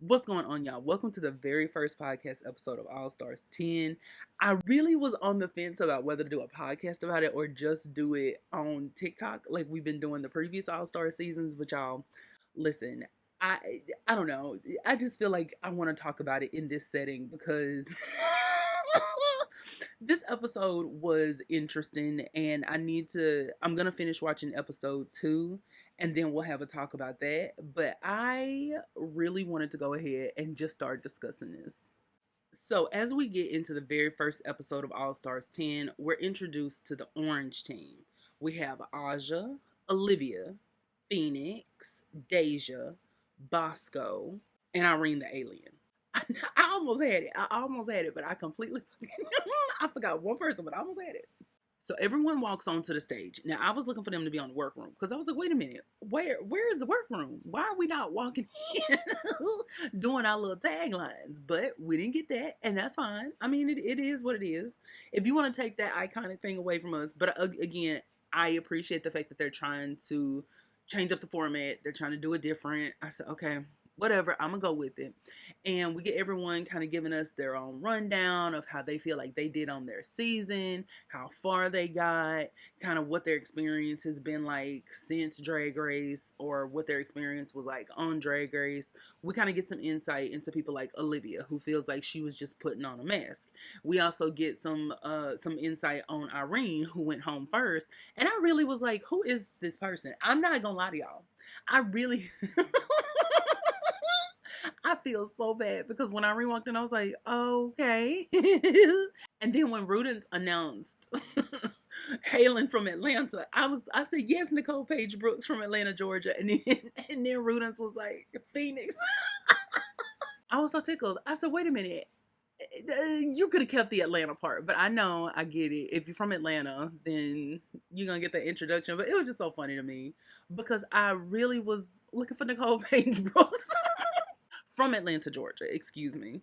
What's going on, y'all? Welcome to the very first podcast episode of All Stars 10. I really was on the fence about whether to do a podcast about it or just do it on TikTok like we've been doing the previous All Star seasons. But y'all, listen, I I don't know. I just feel like I want to talk about it in this setting because this episode was interesting and I'm gonna finish watching episode 2 and then we'll have a talk about that. But I really wanted to go ahead and just start discussing this. So, as we get into the very first episode of All Stars 10, we're introduced to the Orange team. We have Aja, Olivia, Phoenix, Deja, Bosco, and Irene the Alien. I almost had it. I almost had it, but I completely I forgot one person, but I almost had it. So everyone walks onto the stage. Now I was looking for them to be on the workroom because I was like, wait a minute, where is the workroom? Why are we not walking in doing our little taglines? But we didn't get that, and that's fine. I mean, it is what it is. If you want to take that iconic thing away from us, but again, I appreciate the fact that they're trying to change up the format. They're trying to do it different. I said, okay, whatever, I'm gonna go with it. And we get everyone kind of giving us their own rundown of how they feel like they did on their season, how far they got, kind of what their experience has been like since Drag Race, or what their experience was like on Drag Race. We kind of get some insight into people like Olivia, who feels like she was just putting on a mask. We also get some insight on Irene, who went home first. And I really was like, who is this person? I'm not gonna lie to y'all. I really I feel so bad because when Irene walked in, I was like, okay. And then when Rudence announced hailing from Atlanta, I said, yes, Nicole Page Brooks from Atlanta, Georgia. And then Rudence was like, Phoenix. I was so tickled. I said, wait a minute. You could have kept the Atlanta part, but I know, I get it. If you're from Atlanta, then you're gonna get the introduction. But it was just so funny to me because I really was looking for Nicole Page Brooks from Atlanta, Georgia, excuse me.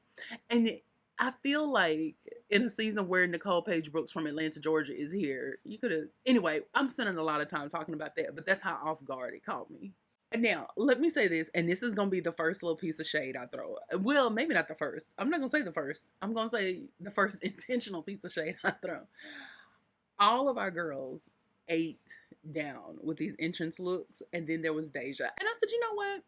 And I feel like in a season where Nicole Page Brooks from Atlanta, Georgia is here, you could have. Anyway, I'm spending a lot of time talking about that, but that's how off guard it caught me. And now, let me say this, and this is going to be the first little piece of shade I throw. Well, maybe not the first. I'm not going to say the first. I'm going to say the first intentional piece of shade I throw. All of our girls ate down with these entrance looks, and then there was Deja. And I said, you know what?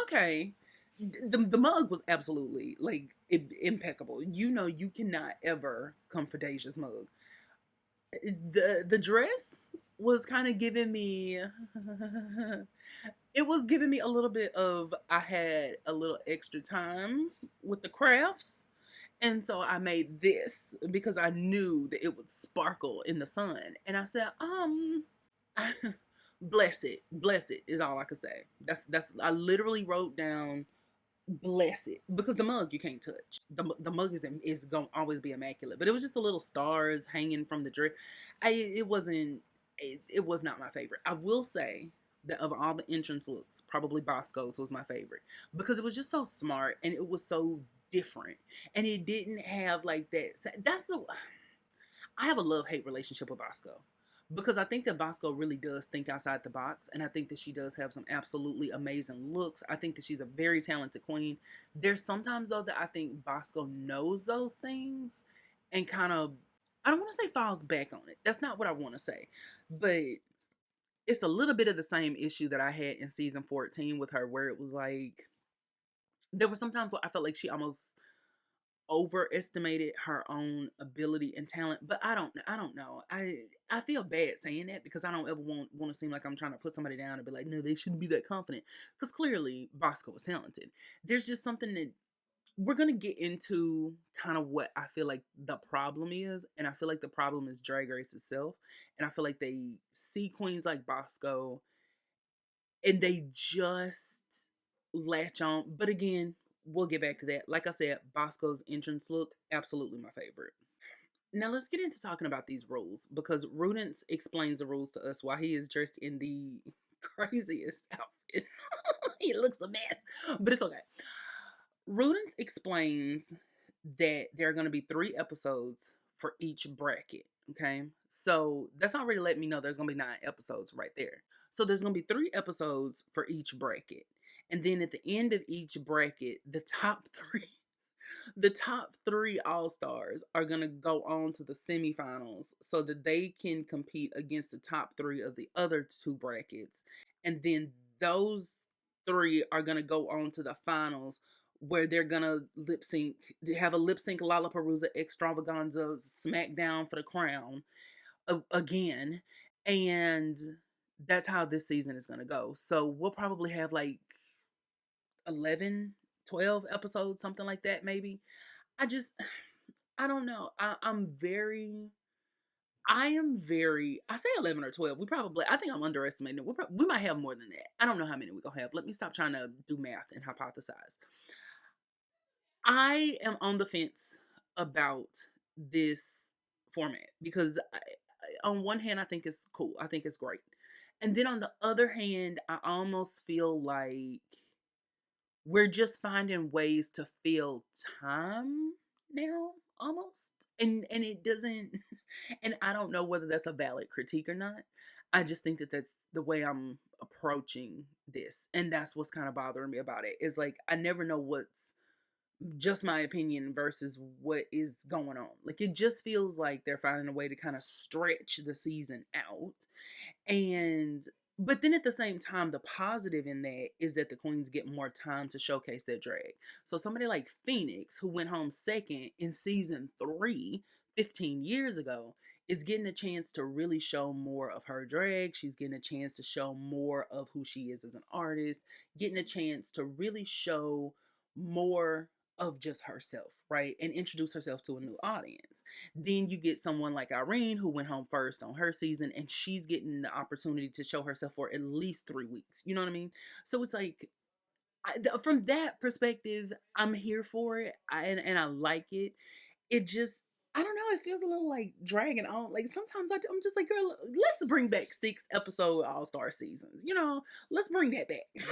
Okay, the mug was absolutely like impeccable. You know, you cannot ever come for Deja's mug. The dress was kind of giving me it was giving me a little bit of, I had a little extra time with the crafts, and so I made this because I knew that it would sparkle in the sun. And I said, bless it is all I could say. That's I literally wrote down bless it, because the mug you can't touch. The mug is gonna always be immaculate, but it was just the little stars hanging from the dress. It wasn't, it was not my favorite. I will say that of all the entrance looks, probably Bosco's was my favorite because it was just so smart and it was so different, and it didn't have like that. That's the I have a love-hate relationship with Bosco because I think that Bosco really does think outside the box, and I think that she does have some absolutely amazing looks. I think that she's a very talented queen. There's sometimes though that I think Bosco knows those things and kind of, I don't want to say falls back on it. That's not what I want to say, but it's a little bit of the same issue that I had in season 14 with her, where it was like there were sometimes where I felt like she almost overestimated her own ability and talent. But I don't know, I feel bad saying that because I don't ever want to seem like I'm trying to put somebody down and be like, no, they shouldn't be that confident, because clearly Bosco was talented. There's just something that we're going to get into, kind of what I feel like the problem is, and I feel like the problem is Drag Race itself. And I feel like they see queens like Bosco and they just latch on. But again, we'll get back to that. Like I said, Bosco's entrance look, absolutely my favorite. Now let's get into talking about these rules, because Rudence explains the rules to us while he is dressed in the craziest outfit. He looks a mess, but it's okay. Rudence explains that there are going to be 3 episodes for each bracket. Okay, so that's already let me know there's going to be 9 episodes right there. So there's going to be 3 episodes for each bracket. And then at the end of each bracket, the top three all-stars are going to go on to the semifinals so that they can compete against the top three of the other two brackets. And then those three are going to go on to the finals where they're going to lip sync, have a lip sync Lollapalooza extravaganza smackdown for the crown again. And that's how this season is going to go. So we'll probably have like 11, 12 episodes, something like that, maybe. I just, I don't know. I say 11 or 12. I think I'm underestimating it. We might have more than that. I don't know how many we're going to have. Let me stop trying to do math and hypothesize. I am on the fence about this format because on one hand, I think it's cool. I think it's great. And then on the other hand, I almost feel like we're just finding ways to fill time now, almost. And it doesn't, and I don't know whether that's a valid critique or not. I just think that that's the way I'm approaching this, and that's what's kind of bothering me about it. Is like I never know what's just my opinion versus what is going on. Like it just feels like they're finding a way to kind of stretch the season out. And but then at the same time, the positive in that is that the queens get more time to showcase their drag. So somebody like Phoenix, who went home second in season 3 15 years ago, is getting a chance to really show more of her drag. She's getting a chance to show more of who she is as an artist, getting a chance to really show more of just herself, right? And introduce herself to a new audience. Then you get someone like Irene, who went home first on her season, and she's getting the opportunity to show herself for at least 3 weeks. You know what I mean? So it's like, from that perspective, I'm here for it, and I like it. It just, I don't know, it feels a little like dragging on. Like sometimes I'm just like, girl, let's bring back 6 episode All-Star seasons. Let's bring that back.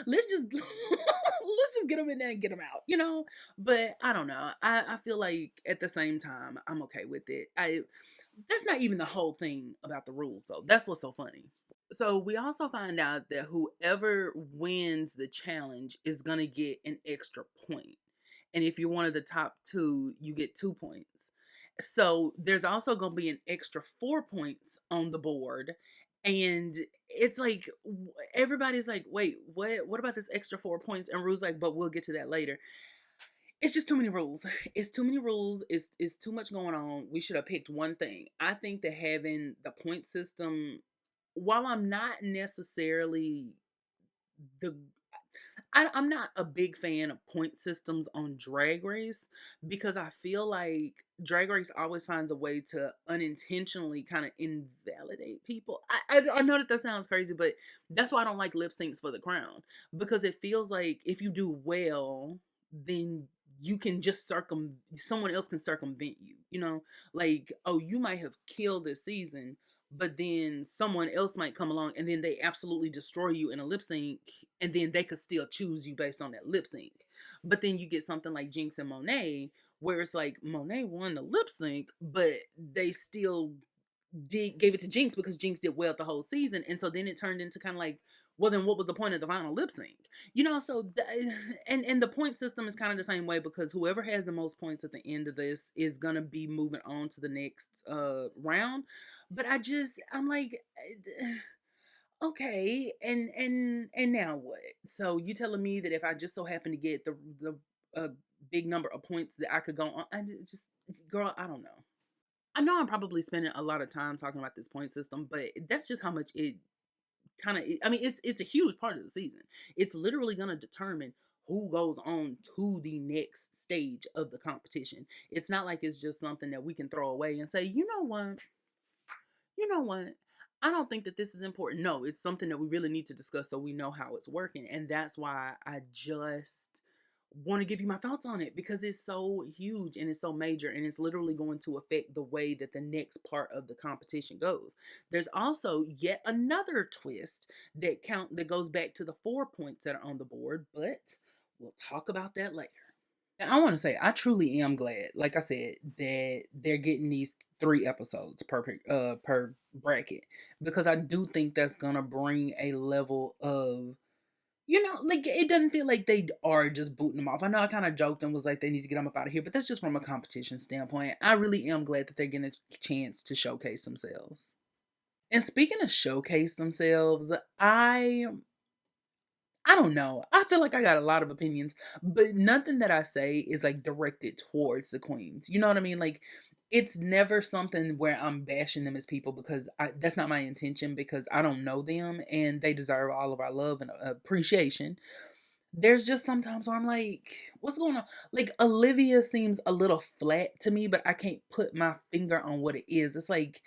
let's just let's just get them in there and get them out. But I don't know. I feel like at the same time I'm okay with it. That's not even the whole thing about the rules, though. That's what's so funny. So we also find out that whoever wins the challenge is gonna get an extra point. And if you're one of the top two, you get 2 points. So there's also gonna be an extra 4 points on the board. And it's like everybody's like, wait, what about this extra 4 points? And Rue's like, but we'll get to that later. It's just too many rules. It's too many rules. It's too much going on. We should have picked one thing. I think that having the point system, while I'm not necessarily the I'm not a big fan of point systems on Drag Race because I feel like Drag Race always finds a way to unintentionally kind of invalidate people. I know that sounds crazy, but that's why I don't like lip syncs for the crown, because it feels like if you do well, then you can just someone else can circumvent you, like, oh, you might have killed this season, but then someone else might come along and then they absolutely destroy you in a lip sync, and then they could still choose you based on that lip sync. But then you get something like Jinx and Monet, where it's like Monet won the lip sync, but they still gave it to Jinx because Jinx did well the whole season, and so then it turned into kind of like, well, then what was the point of the final lip sync? So and the point system is kind of the same way, because whoever has the most points at the end of this is gonna be moving on to the next round. But I'm like, okay, and now what? So you telling me that if I just so happen to get the big number of points that I could go on, girl, I don't know. I know I'm probably spending a lot of time talking about this point system, but that's just how much it kind of, I mean, it's a huge part of the season. It's literally going to determine who goes on to the next stage of the competition. It's not like it's just something that we can throw away and say, you know what, I don't think that this is important. No, it's something that we really need to discuss so we know how it's working. And that's why I just want to give you my thoughts on it, because it's so huge and it's so major, and it's literally going to affect the way that the next part of the competition goes. There's also yet another twist that goes back to the 4 points that are on the board, but we'll talk about that later. I want to say I truly am glad, like I said, that they're getting these 3 episodes per bracket, because I do think that's gonna bring a level of, like it doesn't feel like they are just booting them off. I know I kind of joked and was like they need to get them up out of here, but that's just from a competition standpoint. I really am glad that they're getting a chance to showcase themselves. And speaking of showcase themselves, I don't know. I feel like I got a lot of opinions, but nothing that I say is like directed towards the queens. You know what I mean? Like it's never something where I'm bashing them as people because that's not my intention because I don't know them and they deserve all of our love and appreciation. There's just sometimes where I'm like, what's going on? Like Olivia seems a little flat to me, but I can't put my finger on what it is. It's like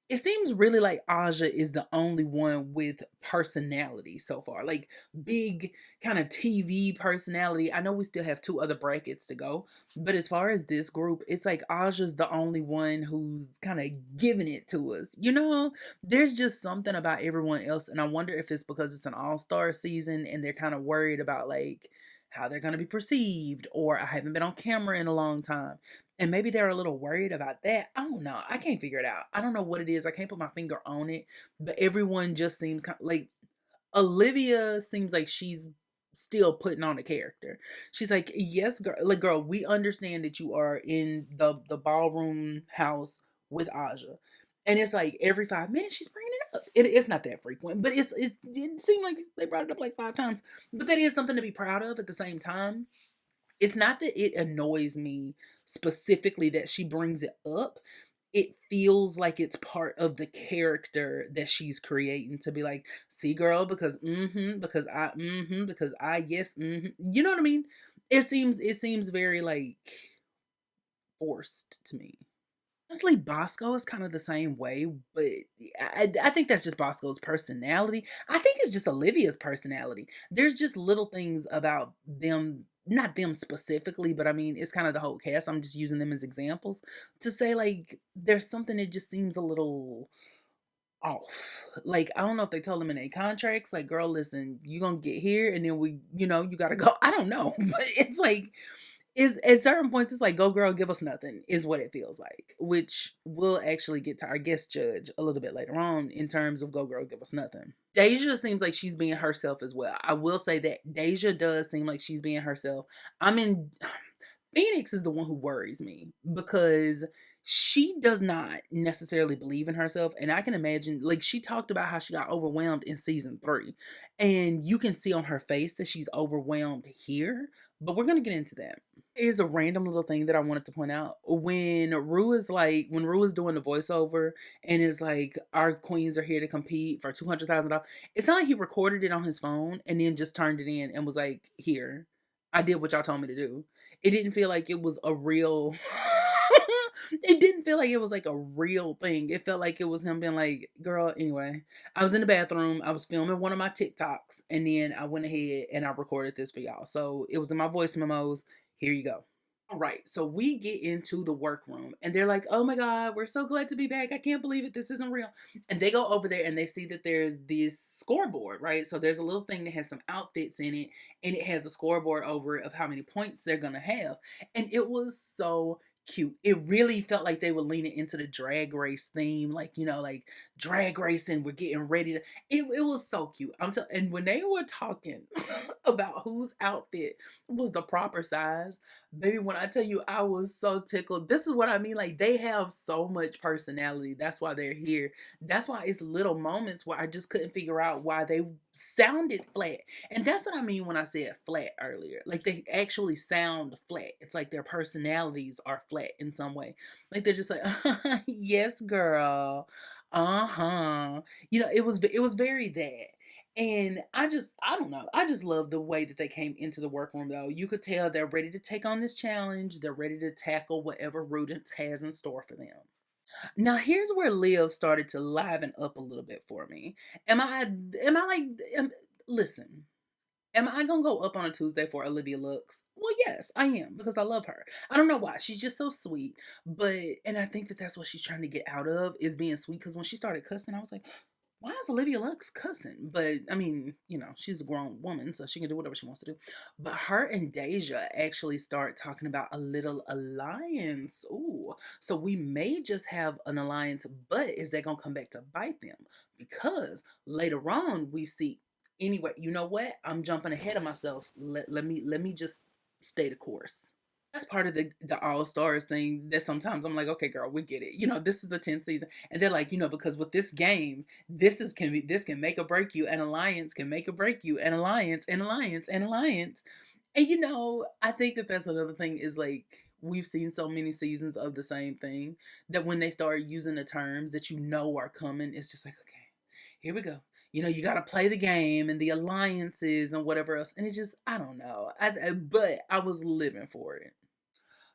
it seems really like Aja is the only one with personality so far. Like big kind of TV personality. I know we still have two other brackets to go, but as far as this group, it's like Aja's the only one who's kind of giving it to us. There's just something about everyone else, and I wonder if it's because it's an all-star season and they're kind of worried about like how they're going to be perceived, or I haven't been on camera in a long time. And maybe they're a little worried about that. I don't know. I can't figure it out. I don't know what it is. I can't put my finger on it. But everyone just seems kind of like Olivia seems like she's still putting on a character. She's like, yes, girl, like girl, we understand that you are in the ballroom house with Aja. And it's like every 5 minutes she's bringing it up. It's not that frequent, but it seemed like they brought it up like 5 times. But that is something to be proud of at the same time. It's not that it annoys me specifically that she brings it up. It feels like it's part of the character that she's creating to be like, see, girl, because I, yes, You know what I mean? It seems very like forced to me. Honestly, Bosco is kind of the same way, but I think that's just Bosco's personality. I think it's just Olivia's personality. There's just little things about them, not them specifically, but I mean, it's kind of the whole cast. I'm just using them as examples to say, like, there's something that just seems a little off. Like, I don't know if they told them in their contracts, like, girl, listen, you gonna get here and then you gotta go. I don't know, but it's like, is at certain points it's like go girl give us nothing is what it feels like, which we'll actually get to our guest judge a little bit later on in terms of go girl give us nothing. Deja seems like she's being herself as well. I will say that Deja does seem like she's being herself. I mean, Phoenix is the one who worries me because she does not necessarily believe in herself. And I can imagine, like, she talked about how she got overwhelmed in season 3. And you can see on her face that she's overwhelmed here. But we're going to get into that. Here's a random little thing that I wanted to point out. When Rue is doing the voiceover and is like, our queens are here to compete for $200,000. It's not like he recorded it on his phone and then just turned it in and was like, here, I did what y'all told me to do. It didn't feel like it was a real it didn't feel like it was like a real thing. It felt like it was him being like, girl, anyway, I was in the bathroom, I was filming one of my TikToks, and then I went ahead and I recorded this for y'all. So it was in my voice memos. Here you go. All right, so we get into the workroom and they're like, oh my God, we're so glad to be back. I can't believe it. This isn't real. And they go over there and they see that there's this scoreboard, right? So there's a little thing that has some outfits in it and it has a scoreboard over it of how many points they're going to have. And it was so cute. It really felt like they were leaning into the drag race theme, like, like drag racing. We're getting ready to. It was so cute. And when they were talking about whose outfit was the proper size, baby, when I tell you I was so tickled, this is what I mean. Like they have so much personality. That's why they're here. That's why it's little moments where I just couldn't figure out why they sounded flat. And that's what I mean when I said flat earlier. Like they actually sound flat. It's like their personalities are flat in some way. Like they're just like, yes, girl. Uh-huh. It was very that. And I don't know. I just love the way that they came into the workroom though. You could tell they're ready to take on this challenge. They're ready to tackle whatever Rudence has in store for them. Now here's where Liv started to liven up a little bit for me. Listen, am I gonna go up on a Tuesday for Olivia Luxx? Well, yes, I am because I love her. I don't know why. She's just so sweet, and I think that that's what she's trying to get out of is being sweet. Because when she started cussing, I was like, why is Olivia Luxx cussing? But I mean, she's a grown woman, so she can do whatever she wants to do. But her and Deja actually start talking about a little alliance. Ooh, so we may just have an alliance, but is that gonna come back to bite them? Because later on, we see Anyway, you know what? I'm jumping ahead of myself. Let me just stay the course. That's part of the All Stars thing that sometimes I'm like, okay, girl, we get it. This is the 10th season. And they're like, because with this game, this can make or break you. An alliance can make or break you. An alliance, an alliance, an alliance. And I think that that's another thing is like we've seen so many seasons of the same thing that when they start using the terms that are coming, it's just like, okay, here we go. You got to play the game and the alliances and whatever else. And it just, I don't know. But I was living for it.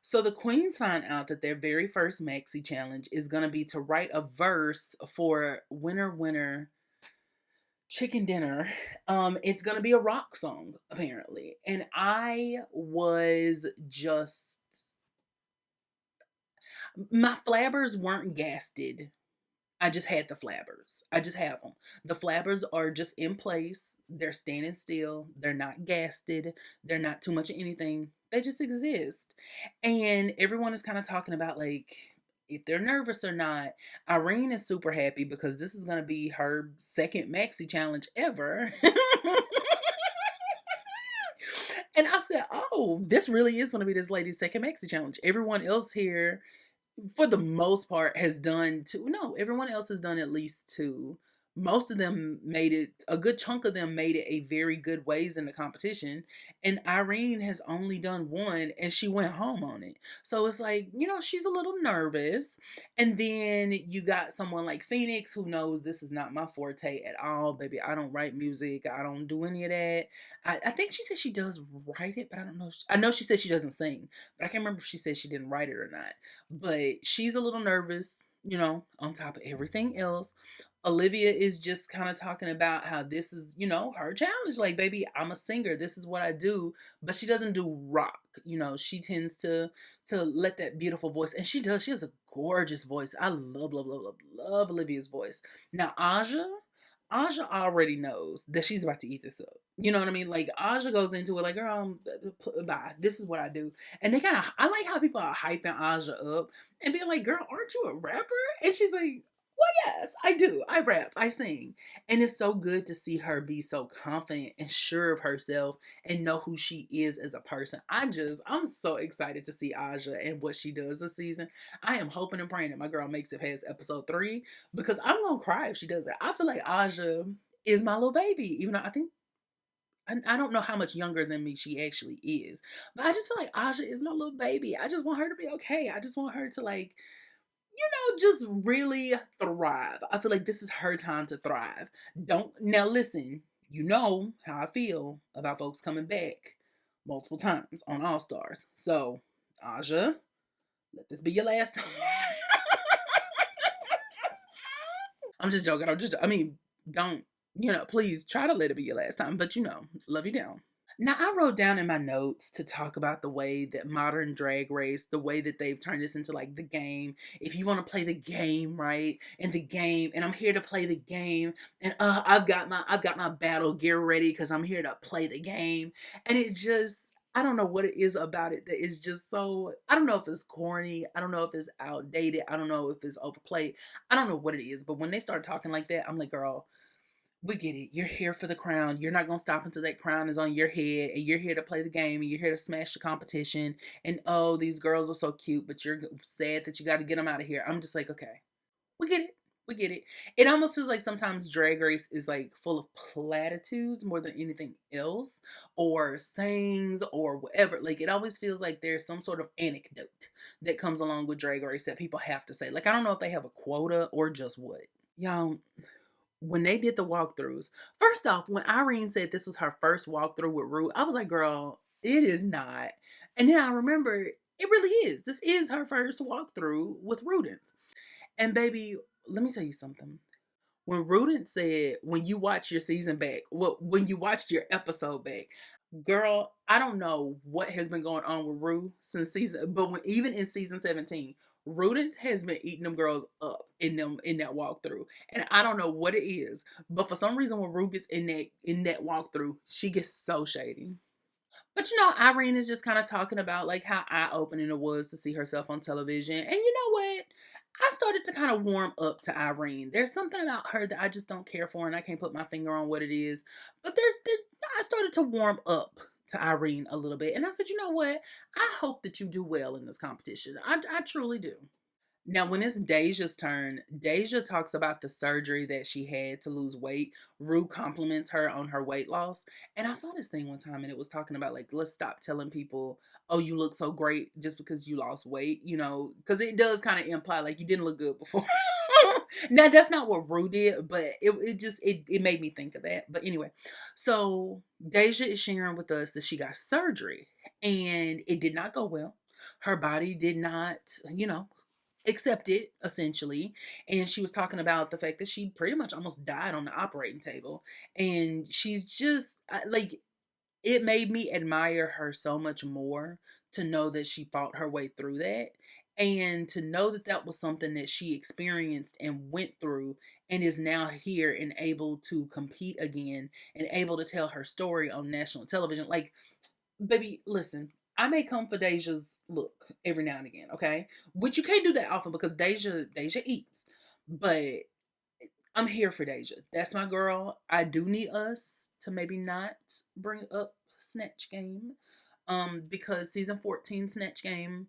So the queens find out that their very first maxi challenge is going to be to write a verse for Winner Winner Chicken Dinner. It's going to be a rock song, apparently. And I was just. My flabbers weren't gasted. I just had the flabbers. I just have them. The flabbers are just in place. They're standing still. They're not gasted. They're not too much of anything. They just exist. And everyone is kind of talking about like if they're nervous or not. Irene is super happy because this is going to be her second maxi challenge ever. And I said, oh, this really is going to be this lady's second maxi challenge. Everyone else here for the most part has done two. No, everyone else has done at least two. Most of them made it, a good chunk of them made it a very good ways in the competition. And Irene has only done one and she went home on it. So it's like, she's a little nervous. And then you got someone like Phoenix who knows this is not my forte at all. Baby, I don't write music. I don't do any of that. I think she said she does write it, but I don't know. I know she said she doesn't sing, but I can't remember if she said she didn't write it or not. But she's a little nervous, on top of everything else. Olivia is just kind of talking about how this is, her challenge. Like, baby, I'm a singer. This is what I do. But she doesn't do rock. She tends to let that beautiful voice. And she does. She has a gorgeous voice. I love, love, love, love, love Olivia's voice. Now, Aja already knows that she's about to eat this up. You know what I mean? Like Aja goes into it like, girl, bye. This is what I do. And I like how people are hyping Aja up and being like, girl, aren't you a rapper? And she's like, well, yes, I do. I rap, I sing. And it's so good to see her be so confident and sure of herself and know who she is as a person. I'm so excited to see Aja and what she does this season. I am hoping and praying that my girl makes it past episode 3 because I'm going to cry if she does it. I feel like Aja is my little baby, even though I don't know how much younger than me she actually is. But I just feel like Aja is my little baby. I just want her to be okay. I just want her to like, just really thrive. I feel like this is her time to thrive. Don't now listen, you know how I feel about folks coming back multiple times on All Stars. So, Aja, let this be your last time. I'm just joking. Don't, please try to let it be your last time. But love you down. Now, I wrote down in my notes to talk about the way that modern drag race, the way that they've turned this into like the game. If you want to play the game, right? And the game, and I'm here to play the game, and I've got my battle gear ready because I'm here to play the game. And it just, I don't know what it is about it that is just so, I don't know if it's corny. I don't know if it's outdated. I don't know if it's overplayed. I don't know what it is. But when they start talking like that, I'm like, girl, we get it. You're here for the crown. You're not going to stop until that crown is on your head. And you're here to play the game. And you're here to smash the competition. And oh, these girls are so cute. But you're sad that you got to get them out of here. I'm just like, okay. We get it. We get it. It almost feels like sometimes Drag Race is like full of platitudes more than anything else. Or sayings or whatever. Like it always feels like there's some sort of anecdote that comes along with Drag Race that people have to say. Like I don't know if they have a quota or just what. Y'all, when they did the walkthroughs, first off, when Irene said this was her first walkthrough with Ru, I was like, girl, it is not. And then I remember it really is. This is her first walkthrough with Rudence. And baby, let me tell you something. When Rudence said, when you watch your season back, when you watched your episode back, girl, I don't know what has been going on with Ru since even in season 17, Rudence has been eating them girls up in that walkthrough, and I don't know what it is, but for some reason when Ru gets in that walkthrough, she gets so shady. But Irene is just kind of talking about like how eye opening it was to see herself on television, and you know what? I started to kind of warm up to Irene. There's something about her that I just don't care for, and I can't put my finger on what it is. But I started to warm up to Irene a little bit, and I said, you know what? I hope that you do well in this competition. I truly do. Now, when it's Deja's turn, Deja talks about the surgery that she had to lose weight. Rue compliments her on her weight loss. And I saw this thing one time and it was talking about, like, let's stop telling people, oh, you look so great just because you lost weight, because it does kind of imply like you didn't look good before. Now, that's not what Rue did, but it made me think of that. But anyway, so Deja is sharing with us that she got surgery and it did not go well. Her body did not, you know, accept it essentially, and she was talking about the fact that she pretty much almost died on the operating table, and she's just like, it made me admire her so much more to know that she fought her way through that, and to know that that was something that she experienced and went through, and is now here and able to compete again and able to tell her story on national television. Like, baby, listen, I may come for Deja's look every now and again, okay? Which you can't do that often because Deja eats. But I'm here for Deja. That's my girl. I do need us to maybe not bring up Snatch Game. Because season 14 Snatch Game,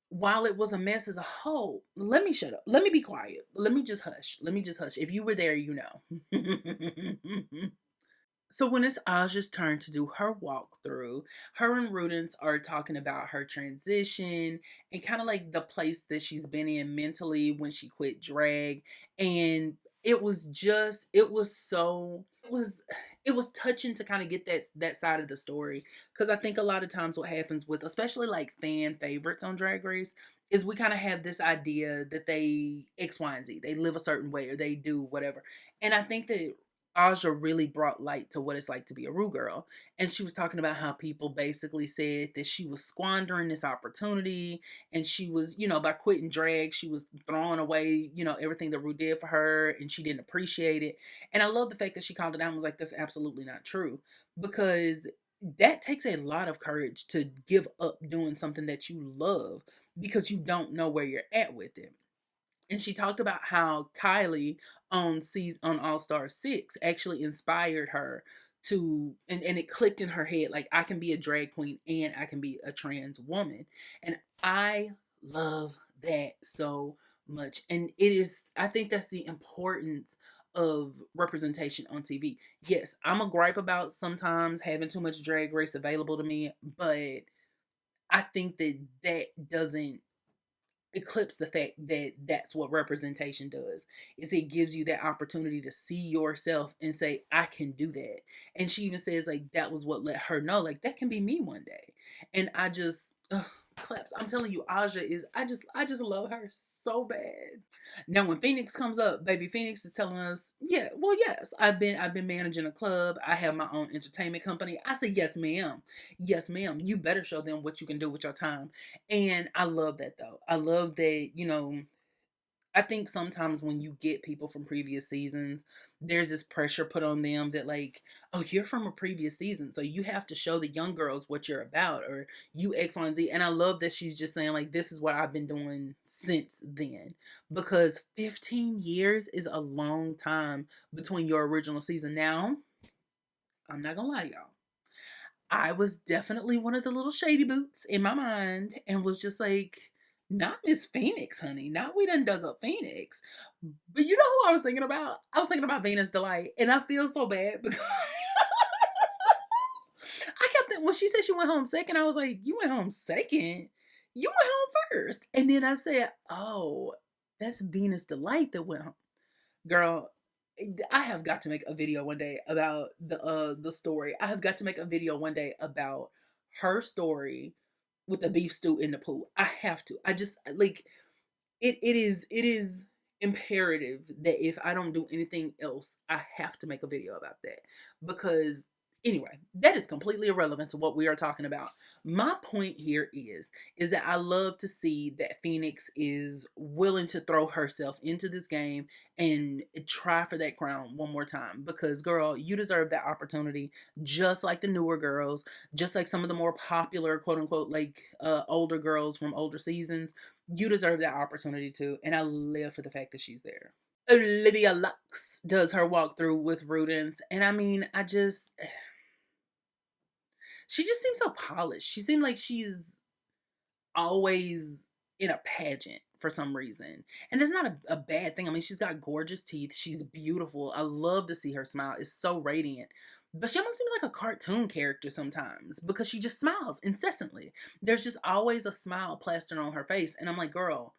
while it was a mess as a whole, let me shut up. Let me be quiet. Let me just hush. Let me just hush. If you were there, you know. So when it's Aja's turn to do her walkthrough, her and Rudence are talking about her transition and kind of like the place that she's been in mentally when she quit drag. And it was touching to kind of get that side of the story. Because I think a lot of times what happens with especially like fan favorites on Drag Race is we kind of have this idea that they X, Y, and Z. They live a certain way or they do whatever. And I think that Aja really brought light to what it's like to be a Rue girl. And she was talking about how people basically said that she was squandering this opportunity. And she was, by quitting drag, she was throwing away, everything that Rue did for her. And she didn't appreciate it. And I love the fact that she called it out and was like, that's absolutely not true. Because that takes a lot of courage to give up doing something that you love because you don't know where you're at with it. And she talked about how Kylie on All Star 6 actually inspired her to, and it clicked in her head like, I can be a drag queen and I can be a trans woman. And I love that so much. And I think that's the importance of representation on TV. Yes, I'm a gripe about sometimes having too much drag race available to me, but I think that doesn't eclipse the fact that that's what representation does, is it gives you that opportunity to see yourself and say, I can do that. And she even says like that was what let her know like that can be me one day. And I just claps. I'm telling you, Aja is, I just love her so bad. Now when Phoenix comes up, baby, Phoenix is telling us, yeah, well, yes, I've been managing a club, I have my own entertainment company. I say, yes ma'am, yes ma'am, you better show them what you can do with your time. And I love that though. I love that, I think sometimes when you get people from previous seasons, there's this pressure put on them that like, oh, you're from a previous season, so you have to show the young girls what you're about, or you X, Y, and Z. And I love that she's just saying like, this is what I've been doing since then, because 15 years is a long time between your original season. Now, I'm not gonna lie, y'all. I was definitely one of the little shady boots in my mind and was just like, not Miss Phoenix, honey. Not we done dug up Phoenix. But you know who I was thinking about? I was thinking about Venus Delight. And I feel so bad because I kept thinking, when she said she went home second, I was like, you went home second? You went home first. And then I said, oh, that's Venus Delight that went home. Girl, I have got to make a video one day about the story. I have got to make a video one day about her story with the beef stew in the pool. I have to. I just like it is imperative that if I don't do anything else, I have to make a video about that. Because anyway, that is completely irrelevant to what we are talking about. My point here is that I love to see that Phoenix is willing to throw herself into this game and try for that crown one more time, because girl, you deserve that opportunity, just like the newer girls, just like some of the more popular quote unquote like older girls from older seasons. You deserve that opportunity too. And I live for the fact that she's there. Olivia Luxx does her walkthrough with Rudens. And I mean, she just seems so polished. She seemed like she's always in a pageant for some reason. And that's not a bad thing. I mean, she's got gorgeous teeth. She's beautiful. I love to see her smile. It's so radiant. But she almost seems like a cartoon character sometimes because she just smiles incessantly. There's just always a smile plastered on her face. And I'm like, girl,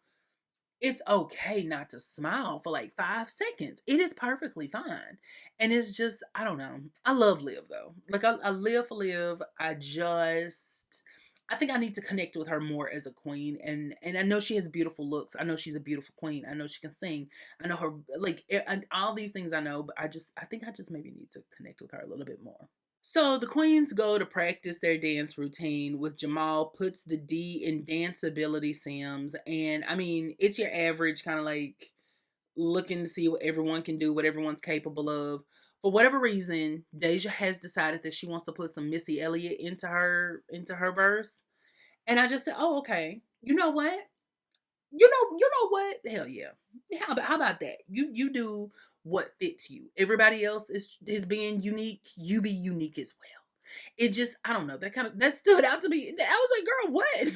it's okay not to smile for like 5 seconds. It is perfectly fine. And it's just, I don't know. I love Liv though. Like I live for Liv. I think I need to connect with her more as a queen. And I know she has beautiful looks. I know she's a beautiful queen. I know she can sing. I know her and all these things I know, but I think I just maybe need to connect with her a little bit more. So the queens go to practice their dance routine with Jamal puts the D in dance ability sims. And I mean, it's your average kind of like looking to see what everyone can do, what everyone's capable of. For whatever reason, Deja has decided that she wants to put some Missy Elliott into her verse. And I just said, oh, okay. You know what? You know what? Hell yeah. How about that? You do what fits you. Everybody else is being unique. You be unique as well. It just, I don't know, that stood out to me. I was like, girl, what?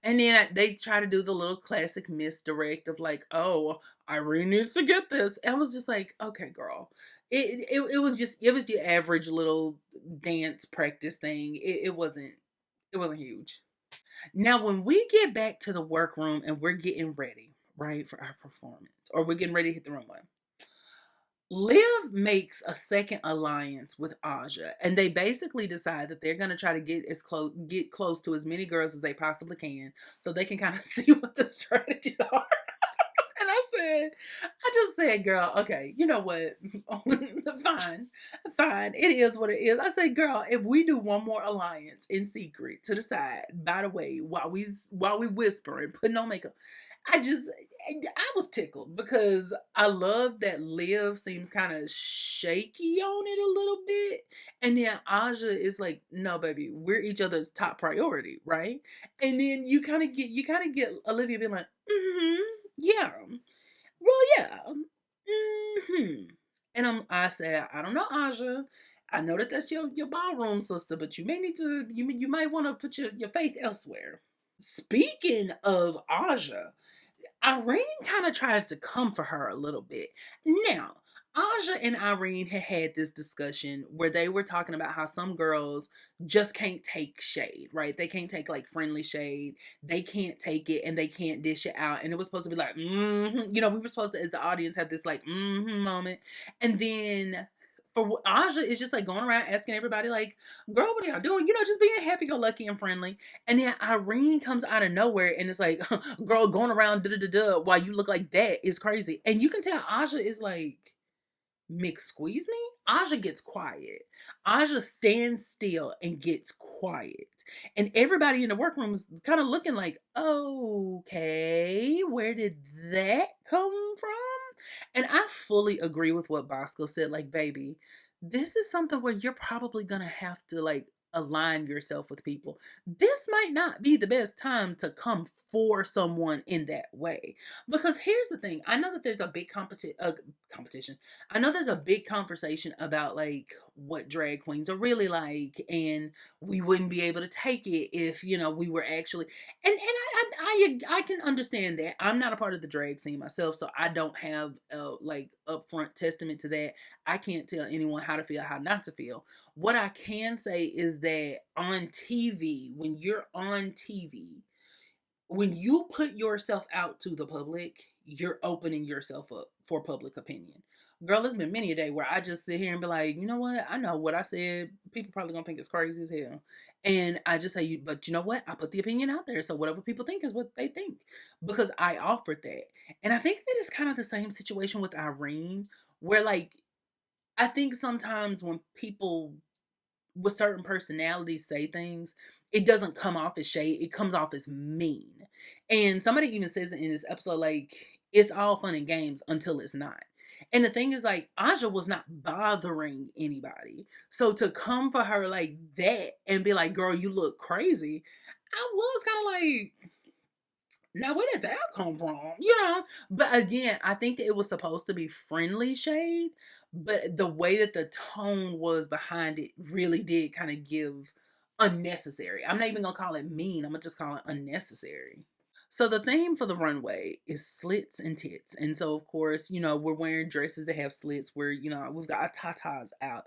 And then they try to do the little classic misdirect of like, oh, Irene needs to get this. And I was just like, okay, girl. It was the average little dance practice thing. It wasn't huge. Now, when we get back to the workroom and we're getting ready, right, for our performance, or we're getting ready to hit the runway, Liv makes a second alliance with Aja, and they basically decide that they're gonna try to get close to as many girls as they possibly can, so they can kind of see what the strategies are. And I just said, girl, okay, you know what? Fine, fine. It is what it is. I said, girl, if we do one more alliance in secret to the side, by the way, while we whisper and putting on makeup, I was tickled because I love that Liv seems kind of shaky on it a little bit. And then Aja is like, no, baby, we're each other's top priority, right? And then you kind of get Olivia being like, mm-hmm, yeah. Well, yeah. Mm-hmm. And I said, I don't know, Aja. I know that that's your ballroom sister, but you may need to you might want to put your faith elsewhere. Speaking of Aja, Irene kind of tries to come for her a little bit. Now, Aja and Irene had this discussion where they were talking about how some girls just can't take shade, right? They can't take like friendly shade. They can't take it and they can't dish it out. And it was supposed to be like, we were supposed to, as the audience, have this like, moment. And then for Aja is just like going around asking everybody, like, girl, what are y'all doing? Just being happy go lucky and friendly. And then Irene comes out of nowhere and it's like, girl, going around da da da while you look like that is crazy. And you can tell Aja is like, Mick squeeze me? Aja gets quiet. Aja stands still and gets quiet. And everybody in the workroom is kind of looking like, okay, where did that come from? And I fully agree with what Bosco said. Like, baby, this is something where you're probably going to have to like align yourself with people. This might not be the best time to come for someone in that way. Because here's the thing. I know that there's a big competition. I know there's a big conversation about like what drag queens are really like, and we wouldn't be able to take it if we were actually. And I can understand that. I'm not a part of the drag scene myself, so I don't have like upfront testament to that. I can't tell anyone how to feel, how not to feel. What I can say is that on TV, when you're on TV, when you put yourself out to the public, you're opening yourself up for public opinion. Girl, it's been many a day where I just sit here and be like, you know what? I know what I said. People probably gonna think it's crazy as hell. And I just say, but you know what? I put the opinion out there. So whatever people think is what they think. Because I offered that. And I think that it's kind of the same situation with Irene, where like I think sometimes when people with certain personalities say things, it doesn't come off as shade. It comes off as mean. And somebody even says it in this episode, like, it's all fun and games until it's not. And the thing is, like, Aja was not bothering anybody. So to come for her like that and be like, girl, you look crazy. I was kind of like, now where did that come from? But again, I think that it was supposed to be friendly shade, but the way that the tone was behind it really did kind of give unnecessary. I'm not even gonna call it mean. I'm gonna just call it unnecessary. So the theme for the runway is slits and tits. And so of course, we're wearing dresses that have slits where, we've got our tatas out.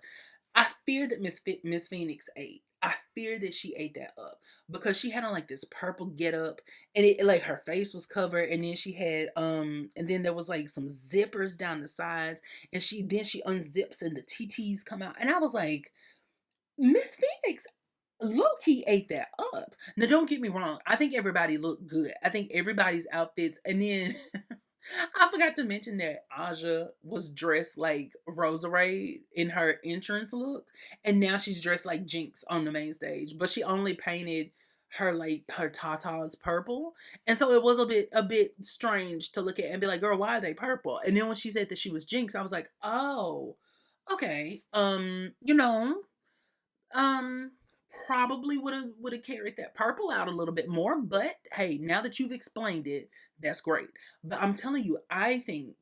I fear that Miss Phoenix ate. I fear that she ate that up because she had on like this purple get up and it like her face was covered and then she had and then there was like some zippers down the sides and she unzips and the TTs come out and I was like, Miss Phoenix low key ate that up. Now, don't get me wrong. I think everybody looked good. I think everybody's outfits. And then I forgot to mention that Aja was dressed like Rosaray in her entrance look. And now she's dressed like Jinx on the main stage. But she only painted her tatas purple. And so it was a bit strange to look at and be like, girl, why are they purple? And then when she said that she was Jinx, I was like, oh, okay. Um, probably would have carried that purple out a little bit more, but hey, now that you've explained it, that's great. But I'm telling you, I think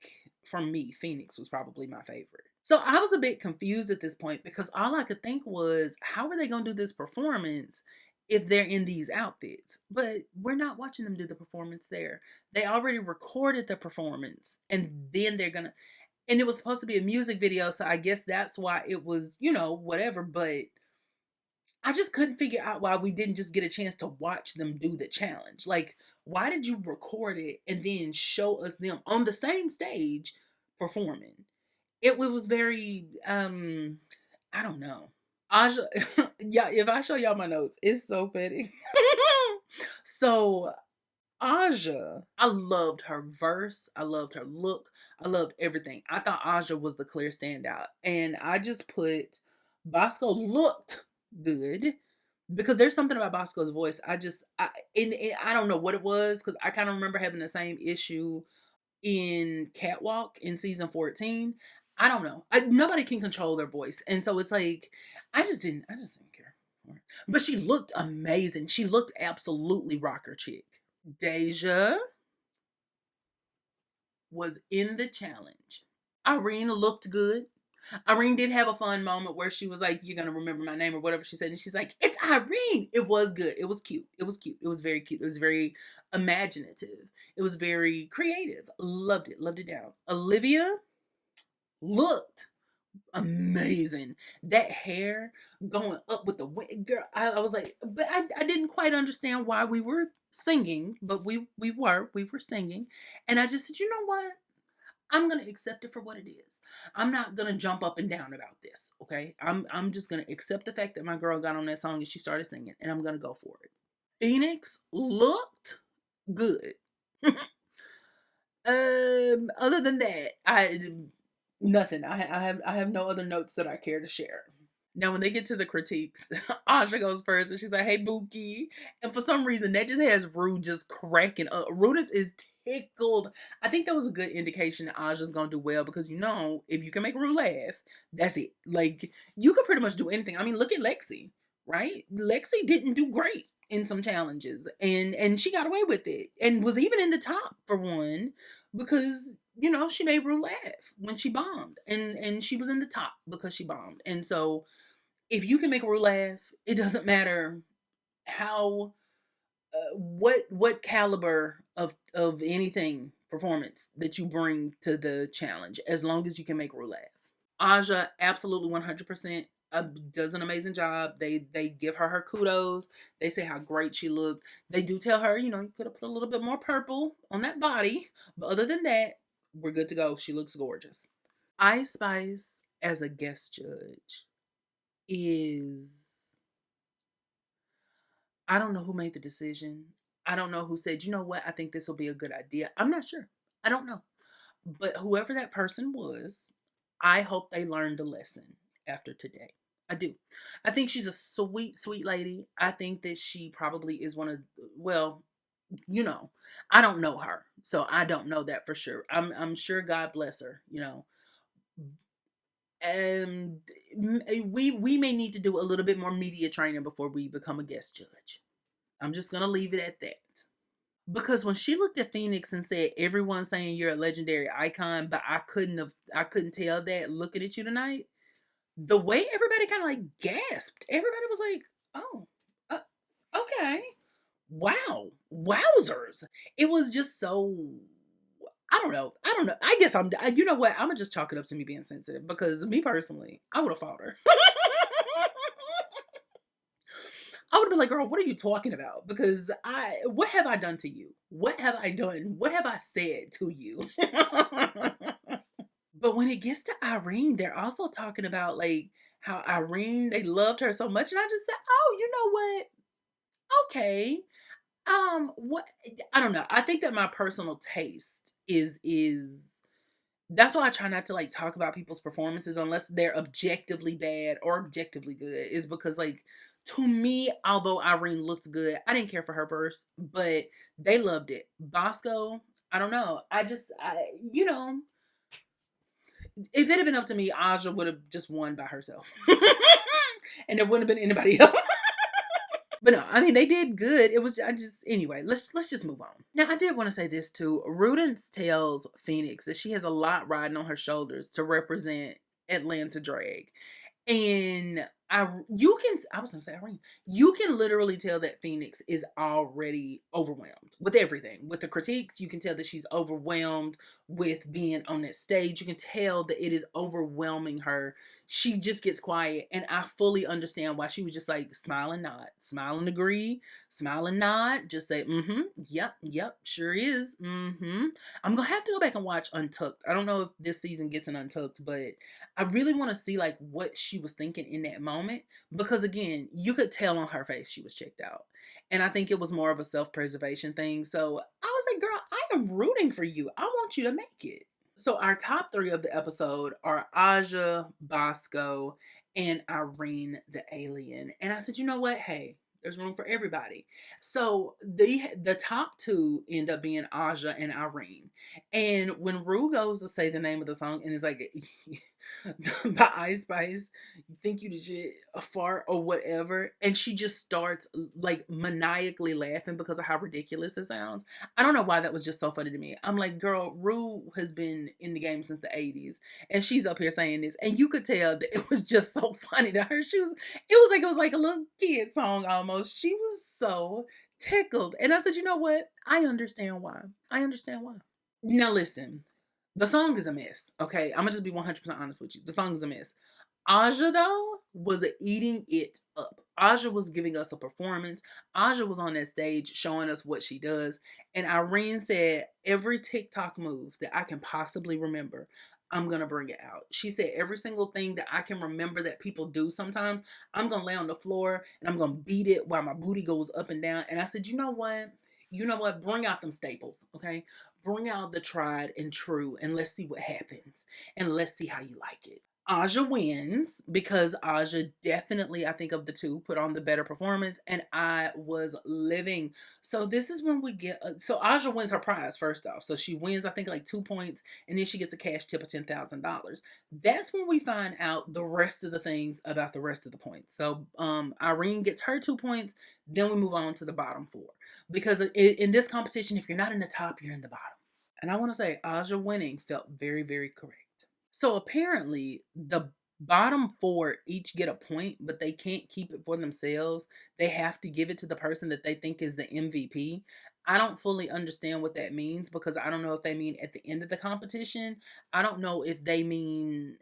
for me, Phoenix was probably my favorite. So I was a bit confused at this point because all I could think was, how are they going to do this performance if they're in these outfits? But we're not watching them do the performance there. They already recorded the performance and then they're going to, and it was supposed to be a music video. So I guess that's why it was, whatever. But I just couldn't figure out why we didn't just get a chance to watch them do the challenge. Like, why did you record it and then show us them on the same stage performing? It was very I don't know. Aja, yeah, if I show y'all my notes, it's so petty. So Aja, I loved her verse, I loved her look, I loved everything. I thought Aja was the clear standout. And I just put Bosco looked good because there's something about Bosco's voice. And I don't know what it was because I kind of remember having the same issue in Catwalk in season 14. I don't know. Nobody can control their voice, and so it's like I just didn't care. But she looked amazing. She looked absolutely rocker chick. Deja was in the challenge. Irene looked good. Irene did have a fun moment where she was like, "You're gonna remember my name" or whatever she said, and she's like, "It's Irene." It was good. It was cute. It was cute. It was very cute. It was very imaginative. It was very creative. Loved it. Loved it down. Olivia looked amazing. That hair going up with the wind, girl. I was like, but I didn't quite understand why we were singing, but we were singing, and I just said, you know what? I'm gonna accept it for what it is. I'm not gonna jump up and down about this. Okay, I'm just gonna accept the fact that my girl got on that song and she started singing, and I'm gonna go for it. Phoenix looked good. Other than that, I nothing. I have no other notes that I care to share. Now, when they get to the critiques, Aja goes first and she's like, "Hey, Buki." And for some reason, that just has Rue just cracking up. Rudence is tickled. I think that was a good indication that Aja's going to do well because, if you can make Rue laugh, that's it. Like, you could pretty much do anything. I mean, look at Lexi, right? Lexi didn't do great in some challenges and she got away with it and was even in the top for one because she made Rue laugh when she bombed and she was in the top because she bombed. And so if you can make Rue laugh, it doesn't matter how what caliber of anything performance that you bring to the challenge, as long as you can make Rue laugh. Aja absolutely 100% does an amazing job. They give her kudos. They say how great she looked. They do tell her, you could have put a little bit more purple on that body, but other than that, we're good to go. She looks gorgeous. Ice Spice as a guest judge is, I don't know who made the decision. I don't know who said, you know what, I think this will be a good idea. I'm not sure. I don't know. But whoever that person was, I hope they learned a lesson after today. I do. I think she's a sweet, sweet lady. I think that she probably is one of, well, I don't know her. So I don't know that for sure. I'm sure God bless her. And we may need to do a little bit more media training before we become a guest judge. I'm just gonna leave it at that. Because when she looked at Phoenix and said, "Everyone's saying you're a legendary icon, but I couldn't tell that looking at you tonight." The way everybody kind of like gasped, everybody was like, "Oh, uh, okay, wow, wowzers!" It was just so. I don't know. I don't know. I guess You know what? I'm gonna just chalk it up to me being sensitive because me personally, I would have fought her. I would have been like, girl, what are you talking about? Because what have I done to you? What have I done? What have I said to you? But when it gets to Irene, they're also talking about like how Irene, they loved her so much. And I just said, oh, you know what? Okay. What I don't know. I think that my personal taste is that's why I try not to like talk about people's performances unless they're objectively bad or objectively good. Is because like to me, although Irene looked good, I didn't care for her verse, but they loved it. Bosco, I don't know. If it had been up to me, Aja would have just won by herself. And there wouldn't have been anybody else. But no, I mean they did good. It was I just anyway. Let's just move on. Now I did want to say this too. Rudence tells Phoenix that she has a lot riding on her shoulders to represent Atlanta drag, and I was gonna say Irene. You can literally tell that Phoenix is already overwhelmed with everything. With the critiques, you can tell that she's overwhelmed with being on that stage. You can tell that it is overwhelming her. She just gets quiet. And I fully understand why she was just like smile and nod, smile and agree, smile and nod, just say, mm-hmm, yep, sure is. Mm-hmm. I'm gonna have to go back and watch Untucked. I don't know if this season gets an Untucked, but I really want to see like what she was thinking in that moment because again, you could tell on her face she was checked out. And I think it was more of a self-preservation thing. So I was like, girl, I am rooting for you. I want you to make it. So our top three of the episode are Aja, Bosco, and Irene the Alien. And I said, you know what? Hey, there's room for everybody. So the top two end up being Aja and Irene. And when Rue goes to say the name of the song and it's like by Ice Spice, you think you the shit, a fart or whatever, and she just starts like maniacally laughing because of how ridiculous it sounds. I don't know why that was just so funny to me. I'm like, girl, Rue has been in the game since the 80s, and she's up here saying this, and you could tell that it was just so funny to her. It was like a little kid song almost. She was so tickled, and I said, you know what? I understand why. I understand why. Now listen, the song is a mess. Okay, I'm gonna just be 100% honest with you. The song is a mess. Aja though was eating it up. Aja was giving us a performance. Aja was on that stage showing us what she does. And Irene said every TikTok move that I can possibly remember, I'm gonna bring it out. She said every single thing that I can remember that people do sometimes, I'm gonna lay on the floor and I'm gonna beat it while my booty goes up and down. And I said, you know what? You know what? Bring out them staples, okay? Bring out the tried and true, and let's see what happens. And let's see how you like it. Aja wins because Aja definitely, I think of the two, put on the better performance, and I was living. So this is when we get. So Aja wins her prize first off. So she wins, I think, like 2 points, and then she gets a cash tip of $10,000. That's when we find out the rest of the things about the rest of the points. So Irene gets her 2 points. Then we move on to the bottom four because in this competition, if you're not in the top, you're in the bottom. And I want to say Aja winning felt very, very correct. So apparently, the bottom four each get a point, but they can't keep it for themselves. They have to give it to the person that they think is the MVP. I don't fully understand what that means because I don't know if they mean at the end of the competition. I don't know if they mean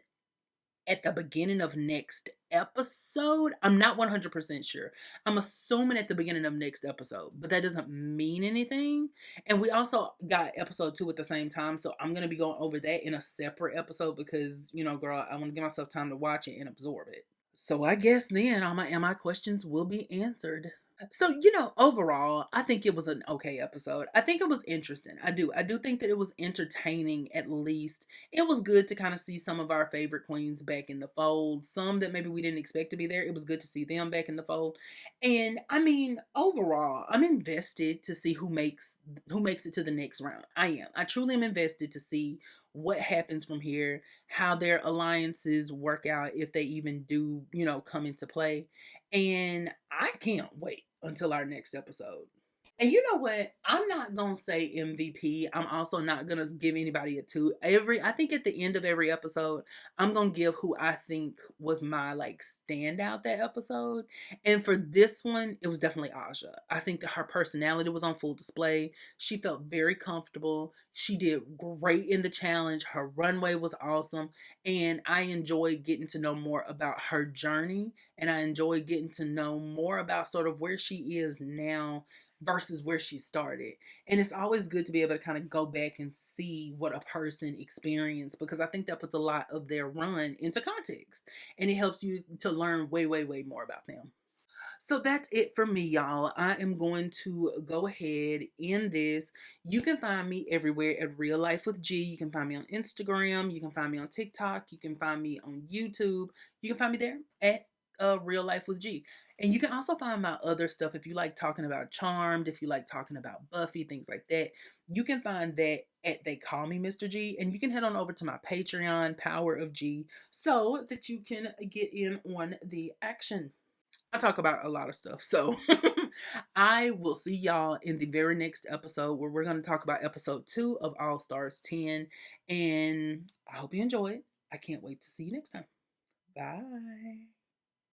at the beginning of next episode. I'm not 100% sure. I'm assuming at the beginning of next episode, but that doesn't mean anything. And we also got episode 2 at the same time, so I'm going to be going over that in a separate episode because, girl, I want to give myself time to watch it and absorb it. So I guess then all my questions will be answered. So, overall, I think it was an okay episode. I think it was interesting. I do. I do think that it was entertaining at least. It was good to kind of see some of our favorite queens back in the fold. Some that maybe we didn't expect to be there. It was good to see them back in the fold. And I mean, overall, I'm invested to see who makes it to the next round. I am. I truly am invested to see what happens from here, how their alliances work out if they even do, come into play. And I can't wait. until our next episode. And you know what? I'm not gonna say MVP. I'm also not gonna give anybody a two. I think at the end of every episode, I'm gonna give who I think was my like standout that episode. And for this one, it was definitely Aja. I think that her personality was on full display. She felt very comfortable. She did great in the challenge. Her runway was awesome. And I enjoyed getting to know more about her journey. And I enjoyed getting to know more about sort of where she is now versus where she started. And it's always good to be able to kind of go back and see what a person experienced, because I think that puts a lot of their run into context and it helps you to learn way, way, way more about them. So that's it for me, y'all. I am going to go ahead in this. You can find me everywhere at Real Life with G. You can find me on Instagram. You can find me on TikTok. You can find me on YouTube. You can find me there at Real Life with G. And you can also find my other stuff if you like talking about Charmed, if you like talking about Buffy, things like that. You can find that at They Call Me Mr. G. And you can head on over to my Patreon, Power of G, so that you can get in on the action. I talk about a lot of stuff. So I will see y'all in the very next episode where we're going to talk about episode 2 of All Stars 10. And I hope you enjoy it. I can't wait to see you next time. Bye.